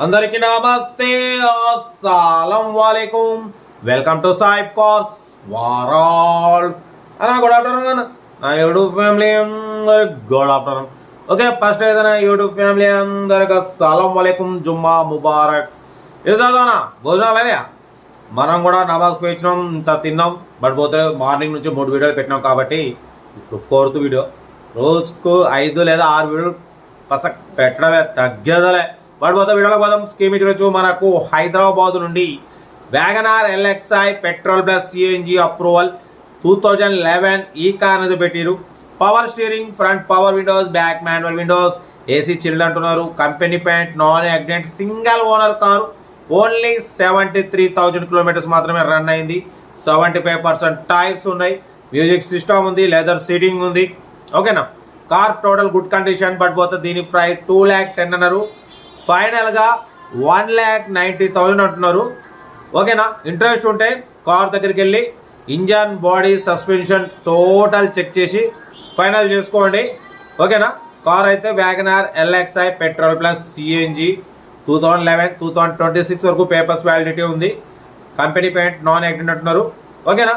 అందరికీ నమస్తే, అస్సలం వాలేకుం. Welcome to Saib cars world. అన్న గుడ్ ఆఫ్టర్నూన్ నా యూట్యూబ్ ఫ్యామిలీ అందరికి గుడ్ ఆఫ్టర్నూన్. ఓకే, ఫస్ట్ అయితే నా యూట్యూబ్ ఫ్యామిలీ అందరికి అస్సలం వాలేకుం, జుమ్మా ముబారక్. ఈరోజునా భోజనాలనే మనం కూడా నమాజ్ పోయించినాం, ఇంత తిన్నాం. బట్ పోతే మార్నింగ్ నుంచి 3 వీడియోలు పెట్టినాం కాబట్టి ఇప్పుడు 4th వీడియో. రోజుకు 5 లేదా 6 వీడియోలు పసక్ పెట్టడమే తగ్గదలే. బట్ పోతే వీడియోలో పోదాం. స్కీమ్ ఇచ్చి మనకు హైదరాబాద్ నుండి WagonR LXI petrol plus CNG approval 2011 ఈ కార్ అనేది పెట్టిరు. Power steering, front power windows, back manual windows, AC chilled అంటున్నారు. Company paint, non accident, single owner car. Only 73,000 kilometres మాత్రమే రన్ అయింది. 75% టైర్స్ ఉన్నాయి. మ్యూజిక్ సిస్టమ్ ఉంది, లెదర్ సీటింగ్ ఉంది. ఓకేనా, car total good condition. But పోతే దీని ప్రైస్ 2,10,000 అన్నారు. ఫైనల్గా 1,90,000 అంటున్నారు. ఓకేనా, ఇంట్రెస్ట్ ఉంటే కార్ దగ్గరికి వెళ్ళి engine, body, suspension total check చేసి ఫైనల్ చేసుకోండి. ఓకేనా, కార్ అయితే WagonR LXI petrol plus CNG 2011 2026 వరకు పేపర్స్ వ్యాలిడిటీ ఉంది. కంపెనీ పెయింట్, నాన్ యాక్సిడెంట్ అంటున్నారు. ఓకేనా,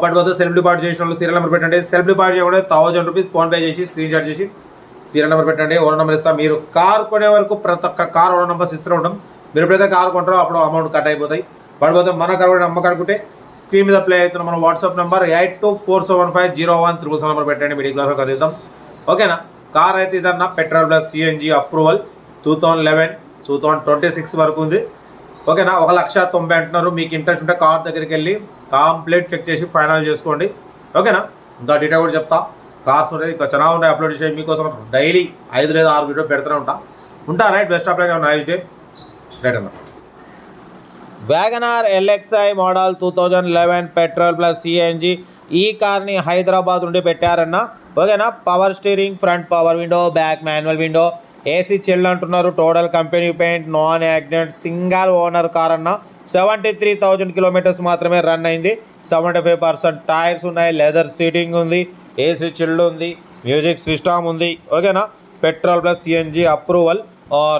బట్ పోతే సెల్ఫ్ డిపాజిట్ చేసిన వాళ్ళు సీరియల్ నెంబర్ పెట్టండి. సెల్ఫ్ డిపాజిట్ చేయకుండా 1,000 రూపీస్ ఫోన్పే చేసి స్క్రీన్ షాట్ చేసి సీరియల్ నెంబర్ పెట్టండి. ఓనర్ నెంబర్ ఇస్తాం. మీరు కార్ కొనే వరకు ప్రతి ఒక్క కార్ ఓనర్ నెంబర్స్ ఇస్తూ ఉంటాం. మీరు ఎప్పుడైతే కార్ కొంటారో అప్పుడు అమౌంట్ కట్ అయిపోతాయి. బట్ పోతే మన కార్ కూడా నమ్మకనుకుంటే స్క్రీన్ మీద ప్లే అవుతున్న మన వాట్సాప్ నెంబర్ 8247501377 నెంబర్ పెట్టండి. మిడిల్ క్లాస్లో కదిద్దాం. ఓకేనా, కార్ అయితే ఇదన్నా పెట్రోల్ ప్లస్ సిఎన్జి అప్రూవల్ 2011 2026 వరకు ఉంది. ఓకేనా, 1,90,000 అంటున్నారు. మీకు ఇంట్రెస్ట్ ఉంటే కార్ దగ్గరికి వెళ్ళి కంప్లీట్ చెక్ చేసి ఫైనల్ చేసుకోండి. ఓకేనా, ఇంకా డీటెయిల్ కూడా చెప్తా. కార్స్ ఉంటాయి, ఇంకా చాలా ఉంటాయి అప్లోడ్ చేసి మీకోసం. డైలీ 5 లేదా 6 వీడియో పెడుతూనే ఉంటా. Right, best of luck, nice day. Right అన్న. WagonR LXI model 2011 petrol plus CNG ఈ కార్ని హైదరాబాద్ నుండి పెట్టారన్న. ఓకేనా, power steering, front power window, back manual window, AC chilled అంటున్నారు. Total company paint, non accident, single owner car అన్న. 73,000 kilometres మాత్రమే run అయింది. 75% టైర్స్ ఉన్నాయి, లెదర్ సీటింగ్ ఉంది, ఏసీ చిల్డ్ ఉంది, మ్యూజిక్ సిస్టమ్ ఉంది. ఓకేనా, petrol plus CNG approval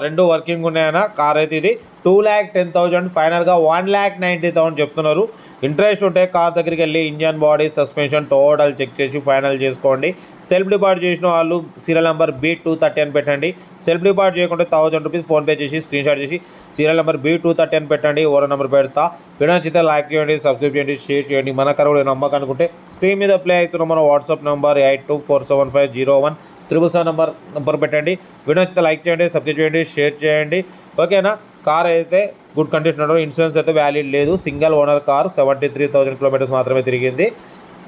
2 working ఉన్నాయన్న. కార్ అయితే ఇది 2,10,000, ఫైనల్గా 1,90,000 చెప్తున్నారు. ఇంట్రెస్ట్ ఉంటే కార్ దగ్గరికి వెళ్ళి engine, body, suspension total check చేసి ఫైనల్ చేసుకోండి. సెల్ఫ్ డిపాజిట్ చేసిన వాళ్ళు సీరియల్ నెంబర్ B230 అని పెట్టండి. సెల్ఫ్ డిపాజిట్ చేయకుంటే 1,000 రూపీస్ ఫోన్పే చేసి స్క్రీన్ షాట్ చేసి సీరియల్ నెంబర్ B230 అని పెట్టండి. ఓనర్ నెంబర్ పెడతా. వీడియో నచ్చితే లైక్ చేయండి, సబ్స్క్రైబ్ చేయండి, షేర్ చేయండి. మన కార్ కూడా నమ్మకం అనుకుంటే స్క్రీన్ మీద ప్లే అవుతున్న మన వాట్సాప్ నెంబర్ 8247501377 నెంబర్ పెట్టండి. వీడియో నచ్చితే లైక్ చేయండి, సబ్స్క్రైబ్ చేయండి, షేర్ చేయండి. ఓకేనా, కార్ అయితే గుడ్ కండిషన్. ఇన్సూరెన్స్ అయితే వ్యాలిడ్ లేదు. సింగిల్ ఓనర్ కార్, 73,000 కిలోమీటర్స్ మాత్రమే తిరిగింది.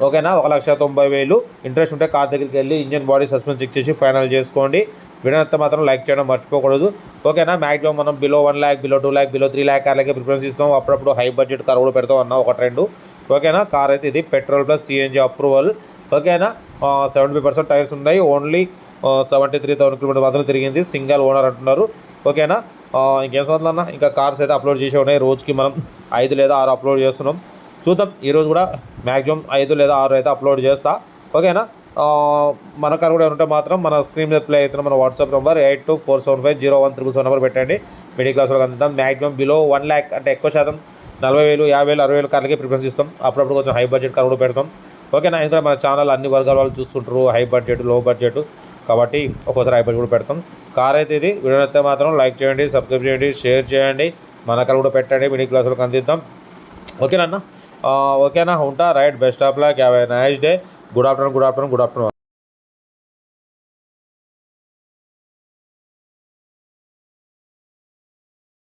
ఓకేనా, 1,90,000. ఇంట్రెస్ట్ ఉంటే కార్ దగ్గరికి వెళ్ళి ఇంజన్, బాడీ, సస్పెన్షన్ చెక్ చేసి ఫైనల్ చేసుకోండి. వీడియో అంతా మాత్రం లైక్ చేయడం మర్చిపోకూడదు. ఓకేనా, మ్యాక్సిమం మనం below 1 lakh, below 2 lakh, below 3 lakh కార్లకే ప్రిఫరెన్స్ ఇస్తాం. అప్పుడప్పుడు హై బడ్జెట్ కార్ కూడా పెడతాం అన్న, 1-2. ఓకేనా, కార్ అయితే ఇది పెట్రోల్ ప్లస్ సిఎన్జి అప్రూవల్. ఓకేనా, 75% టైర్స్ ఉన్నాయి. ఓన్లీ 73,000 కిలోమీటర్స్ మాత్రం తిరిగింది. సింగిల్ ఓనర్ అంటున్నారు. ఓకేనా, ఇంకేం సంవత్సరం అన్న, ఇంకా కార్స్ అయితే అప్లోడ్ చేసే ఉన్నాయి. రోజుకి మనం 5 లేదా 6 అప్లోడ్ చేస్తున్నాం. చూద్దాం, ఈరోజు కూడా మ్యాక్సిమం 5 లేదా 6 అయితే అప్లోడ్ చేస్తా. ఓకేనా, మన కార్ కూడా ఉంటే మాత్రం మన స్క్రీన్ మీద ప్లే అవుతున్న మన వాట్సాప్ నెంబర్ 8247501377 నెంబర్ పెట్టండి. మిడిల్ క్లాస్ వాళ్ళకి అందిద్దాం. మ్యాక్సిమం బిలో 1 lakh అంటే ఎక్కువ శాతం 40,000, 50,000, 60,000 కార్లకి ప్రిఫరెన్స్ ఇస్తాం. అప్పుడప్పుడు కొంచెం హై బడ్జెట్ కార్ కూడా పెడతాం. ఓకేనా, ఎందుకంటే మన ఛానల్ అన్ని వర్గాల వాళ్ళు చూస్తుంటారు, హై బడ్జెట్, లో బడ్జెట్, కాబట్టి ఒక్కోసారి హై బడ్జెట్ కూడా పెడతాం. కార్ అయితే ఇది. వీడియో అయితే మాత్రం లైక్ చేయండి, సబ్స్క్రైబ్ చేయండి, షేర్ చేయండి. మన కార్ కూడా పెట్టండి, మిడిల్ క్లాస్ వాళ్ళకి అందిద్దాం. ఓకేనా అన్న. ఓకేనా, ఉంటా. Right, best of luck, have a nice day. Good afternoon.